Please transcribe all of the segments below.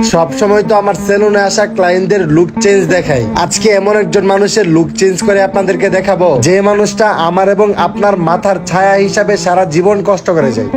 সব সময় তো আমার সেলুনে আসা ক্লায়েন্টদের লুক চেঞ্জ দেখাই, আজকে এমন একজন মানুষের লুক চেঞ্জ করে আপনাদেরকে দেখাবো যে মানুষটা আমার এবং আপনার মাথার ছায়া হিসাবে সারা জীবন কষ্ট করে যায়।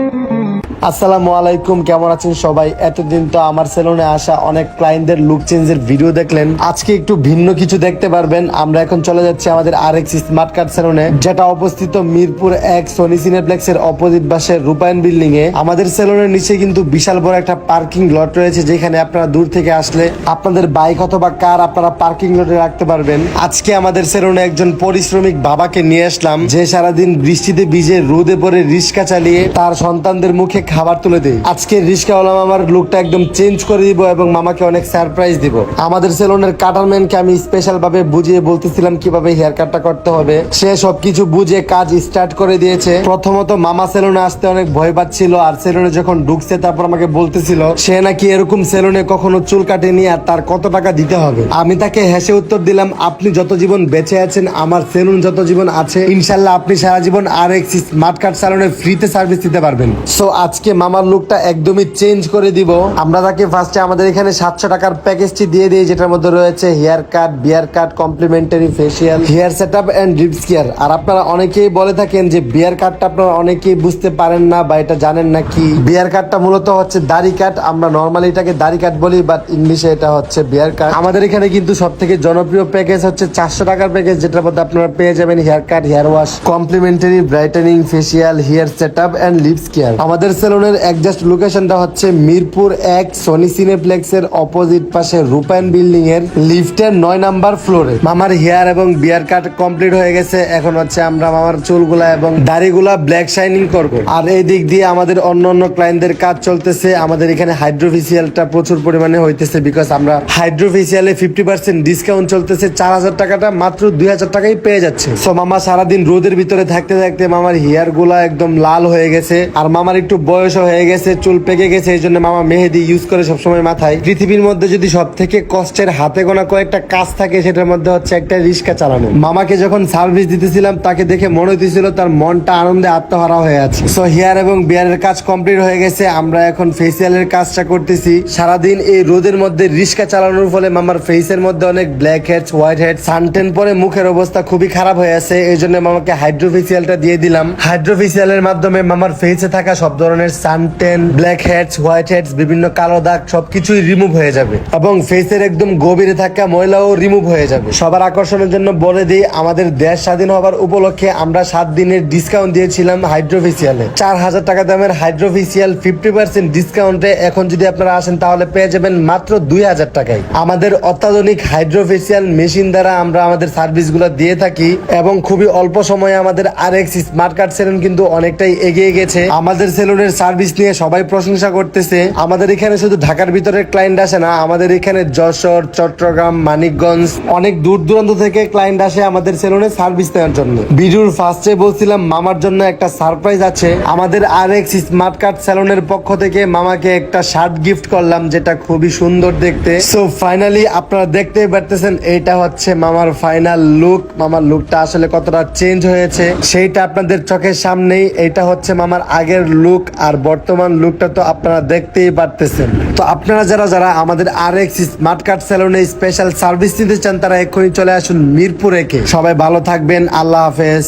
আসসালামু আলাইকুম, কেমন আছেন সবাই? এতদিন তো আমার সেলুনে আসা অনেক ক্লায়েন্টদের লুক চেঞ্জের ভিডিও দেখলেন, আজকে একটু ভিন্ন কিছু দেখতে পারবেন। আমরা এখন চলে যাচ্ছি আমাদের আরএক্স স্মার্ট কাট সেলুনে, যেটা অবস্থিত মিরপুর 1 সনি সিনেপ্লেক্স এর অপোজিট পাশে রূপায়ণ বিল্ডিং এ। আমাদের সেলুনের নিচে কিন্তু বিশাল বড় একটা পার্কিং লট রয়েছে, যেখানে আপনারা দূর থেকে আসলে আপনাদের বাইক অথবা কার আপনারা পার্কিং লটে রাখতে পারবেন। আজকে আমাদের সেলুনে একজন পরিশ্রমিক বাবাকে নিয়ে আসলাম, যে সারাদিন বৃষ্টিতে ভিজে রোদে পরে রিক্সা চালিয়ে তার সন্তানদের মুখে খাবার তুলে দেই। আজকে রিক্সাওয়ালা মামার লুকটা একদম চেঞ্জ করে দিব এবং মামাকে অনেক সারপ্রাইজ দিব। আমাদের সেলুনের কাটারম্যানকে আমি স্পেশাল ভাবে বুঝিয়ে বলতেছিলাম কিভাবে হেয়ার কাটটা করতে হবে, সে সবকিছু বুঝে কাজ স্টার্ট করে দিয়েছে। প্রথমত মামা সেলুনে আসতে অনেক ভয় পাচ্ছিল, আর সেলুনে যখন ঢুকছে তারপর আমাকে বলতেছিল সে নাকি এরকম সেলুনে কখনো চুল কাটেনি আর তার কত টাকা দিতে হবে। আমি তাকে হেসে উত্তর দিলাম, আপনি যত জীবন বেঁচে আছেন, আমার সেলুন যত জীবন আছে, ইনশাল্লাহ আপনি সারা জীবন আরএক্স স্মার্ট কাট সেলুনে ফ্রিতে সার্ভিস দিতে পারবেন। সো আজকে মামার লুকটা একদমই চেঞ্জ করে দিব। আমরা তাকে ফার্স্টে আমাদের এখানে 700 টাকার প্যাকেজটি দিয়ে দিই, যেটার মধ্যে রয়েছে hair cut, beard cut, complimentary facial, hair setup and lips care. আর আপনারা অনেকেই বলে থাকেন যে বিয়ার কাটটা আপনারা অনেকেই বুঝতে পারেন না বা এটা জানেন না কি। বিয়ার কাটটা মূলত হচ্ছে দাড়ি কাট, আমরা নরমালি এটাকে দাড়ি কাট বলি, বাট ইংলিশে এটা হচ্ছে বিয়ার কাট। আমাদের এখানে কিন্তু সবথেকে জনপ্রিয় প্যাকেজ হচ্ছে 400 টাকার প্যাকেজ, যেটার মধ্যে আপনারা পেয়ে যাবেন hair cut, hair wash, complimentary brightening, facial, hair setup and lips care. আমাদের সেলুনের একজাস্ট লোকেশনটা হচ্ছে মিরপুর 1 সনি সিনেপ্লেক্স এর অপোজিট পাশে রূপায়ণ বিল্ডিং এর লিফটের 9 নাম্বার ফ্লোরে। মামার হেয়ার এবং বিয়ার কাট কমপ্লিট হয়ে গেছে, এখন হচ্ছে আমরা মামার চুলগুলা এবং দাড়িগুলা ব্ল্যাক শাইনিং করব। আর এই দিক দিয়ে আমাদের অন্য অন্য ক্লায়েন্টদের কাজ চলতেছে। আমাদের এখানে হাইড্রোফেসিয়ালটা প্রচুর পরিমাণে হইতেছে, বিকজ আমরা হাইড্রোফেসিয়ালে 50% ডিসকাউন্ট চলতেছে। 4000 টাকাটা মাত্র 2000 টাকায় পেয়ে যাচ্ছে। সো মামা সারাদিন রোদের ভিতরে থাকতে থাকতে মামার হেয়ার গুলা একদম লাল হয়ে গেছে, আর মামার একটু বয়স হয়ে গেছে, চুল পেকে গেছে, এই জন্য মামা মেহেদি ইউজ করে সবসময় মাথায়। পৃথিবীর মধ্যে যদি সব থেকে কষ্টের হাতে গোনা কয়েকটা কাজ থাকে, সেটার মধ্যে হচ্ছে একটা রিক্সা চালানো। মামাকে যখন সার্ভিস দিতেছিলাম তাকে দেখে মনে হইতেছিল তার মনটা আনন্দে আত্মহারা হয়ে আছে। সো হেয়ার এবং বিয়ারের কাজ কমপ্লিট হয়ে গেছে, আমরা এখন ফেসিয়ালের কাজটা করতেছি। সারাদিন এই রোদের মধ্যে রিক্সা চালানোর ফলে মামার ফেসের মধ্যে অনেক black heads, white head, suntan পরে মুখের অবস্থা খুবই খারাপ হয়ে আছে। এই জন্য মামাকে হাইড্রোফেসিয়ালটা দিয়ে দিলাম। হাইড্রোফেসিয়ালের মাধ্যমে মামার ফেসে থাকা সব ধরনের suntan, black heads, white heads, বিভিন্ন কালো দাগ সবকিছুই রিমুভ হয়ে যাবে এবং ফেসের একদম গভীরে থাকা ময়লাও রিমুভ হয়ে যাবে। সবার আকর্ষণের জন্য বলে দিই, আমাদের দেশ স্বাধীন হবার উপলক্ষে আমরা 7 দিনের ডিসকাউন্ট দিয়েছিলাম হাইড্রোফেসিয়ালে। 4000 টাকা দামের হাইড্রোফেসিয়াল 50% ডিসকাউন্টে এখন যদি আপনারা আসেন তাহলে পেয়ে যাবেন মাত্র 2000 টাকায়। আমাদের অত্যাধুনিক হাইড্রোফেসিয়াল মেশিন দ্বারা আমরা আমাদের সার্ভিসগুলো দিয়ে থাকি এবং খুবই অল্প সময়ে আমাদের আরএক্স স্মার্ট কাট সেলুন কিন্তু অনেকটাই এগিয়ে গেছে। আমাদের সেলুনের সার্ভিস নিয়ে সবাই প্রশংসা করতেছে। আমাদের এখানে শুধু ঢাকার ভিতরের ক্লায়েন্ট আসে না, আমাদের এখানে যশোর, চট্টগ্রাম, মানিকগঞ্জ, অনেক দূর দূরান্ত থেকে ক্লায়েন্ট আসে আমাদের সেলুনে সার্ভিস দেওয়ার জন্য। ভিডিওর ফার্স্টে বলছিলাম মামার জন্য একটা সারপ্রাইজ আছে। আমাদের আরএক্স স্মার্ট কাট সেলুনের পক্ষ থেকে মামাকে একটা শার্ট গিফট করলাম, যেটা খুবই সুন্দর দেখতে। সো ফাইনালি আপনারা দেখতেই পারতেছেন, এটা হচ্ছে মামার ফাইনাল লুক। মামার লুকটা আসলে কতটা চেঞ্জ হয়েছে সেইটা আপনাদের চোখের সামনেই। এটা হচ্ছে মামার আগের লুক, আর বর্তমান লুকটা তো আপনারা দেখতেই পারতেছেন। তো আপনারা যারা যারা আমাদের আরএক্স স্মার্ট কাট সেলুনে স্পেশাল সার্ভিস নিতে চান, তারা এক্ষুনি চলে আসুন মিরপুর 1-এ। সবাই ভালো থাকবেন, আল্লাহ হাফেজ।